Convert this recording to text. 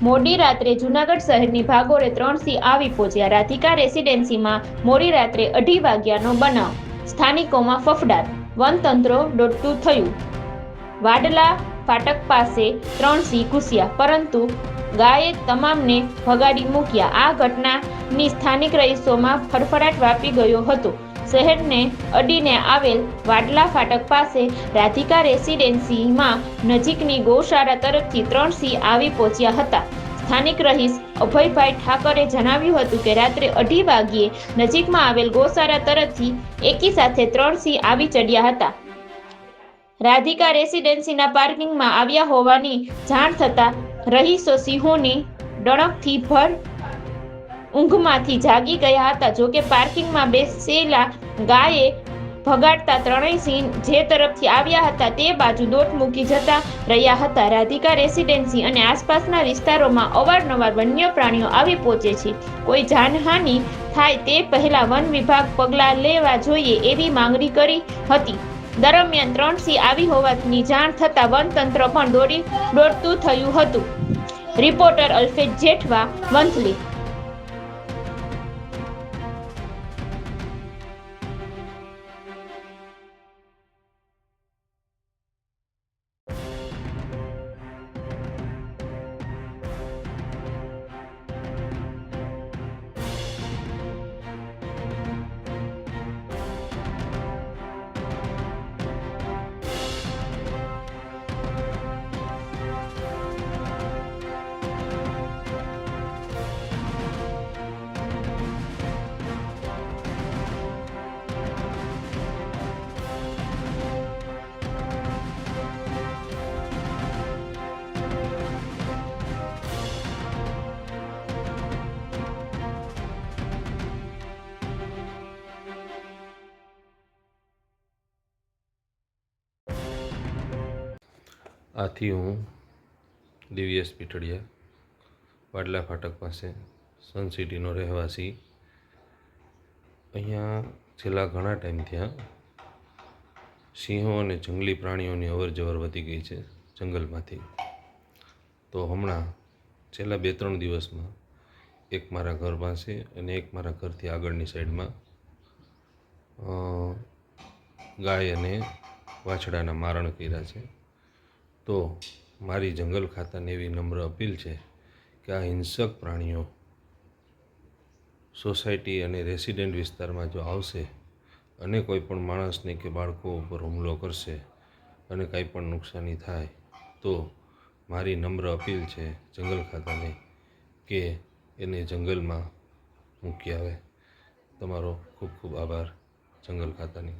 મોડી રાત્રે જૂનાગઢ શહેરની ભાગોળે 3 સિંહ આવી પહોંચ્યા. રાધિકા રેસિડેન્સીમાં મોડી રાત્રે 2:30 વાગ્યાનો બનાવ. સ્થાનિકોમાં ફફડાટ, વનતંત્ર દોડતું થયું. વાડલા ફાટક પાસે 3 સિંહ ઘૂસ્યા, પરંતુ ગાયે તમામને ભગાડી મૂક્યા. આ ઘટનાની સ્થાનિક રહીશોમાં ફફડાટ વ્યાપી ગયો હતો. શહેરને અડીને આવેલ વાડલા ફાટક પાસે રાધિકા રેસિડેન્સીમાં નજીકની ગૌશાળા તરફથી 3 સિંહ આવી પહોંચ્યા હતા. સ્થાનિક રહીશ અભયભાઈ ઠાકરે જણાવ્યું હતું કે રાત્રે 2:30 વાગ્યે નજીકમાં આવેલ ગૌશાળા તરફથી એકી સાથે 3 સિંહ આવી ચડ્યા હતા. રાધિકા રેસિડેન્સીના પાર્કિંગમાં આવ્યા હોવાની જાણ થતાં રહીશો સિંહોની ડણકથી ભર ઊંઘમાંથી જાગી ગયા હતા. જોકે પાર્કિંગમાં બેસેલા ગાયે ભગાડતા 3 સિંહ જે તરફથી આવ્યા હતા તે બાજુ દોટ મૂકી જતા રહ્યા હતા. રાધિકા રેસિડેન્સી અને આસપાસના વિસ્તારોમાં અવારનવાર વન્ય પ્રાણીઓ આવી પહોંચે છે. કોઈ જાનહાનિ થાય તે પહેલા વન વિભાગ પગલાં લેવા જોઈએ એવી માંગણી કરી હતી. દરમિયાન 3 સિંહ આવી હોવાની જાણ થતાં વનતંત્ર પણ દોડતું થયું હતું. રિપોર્ટર અલ્ફેઝ જેઠવા, વંથલી. આથી હું દિવ્યેશ પીઠડિયા, વાડલા ફાટક પાસે સન સિટીનો રહેવાસી. અહીંયા છેલ્લા ઘણા ટાઈમથી સિંહો અને જંગલી પ્રાણીઓની અવરજવર વધી ગઈ છે જંગલમાંથી. તો હમણાં છેલ્લા 2-3 દિવસમાં એક મારા ઘર પાસે અને એક મારા ઘરથી આગળની સાઈડમાં ગાય અને વાછડાના મારણ કર્યા છે. તો મારી જંગલ ખાતાને એવી નમ્ર અપીલ છે કે આ હિંસક પ્રાણીઓ સોસાયટી અને રેસિડેન્ટ વિસ્તારમાં જો આવશે અને કોઈ પણ માણસને કે બાળકો ઉપર હુમલો કરશે અને કાંઈ પણ નુકસાની થાય તો મારી નમ્ર અપીલ છે જંગલ ખાતાને કે એને જંગલમાં મૂકી આવે. તમારો ખૂબ ખૂબ આભાર જંગલ ખાતાની.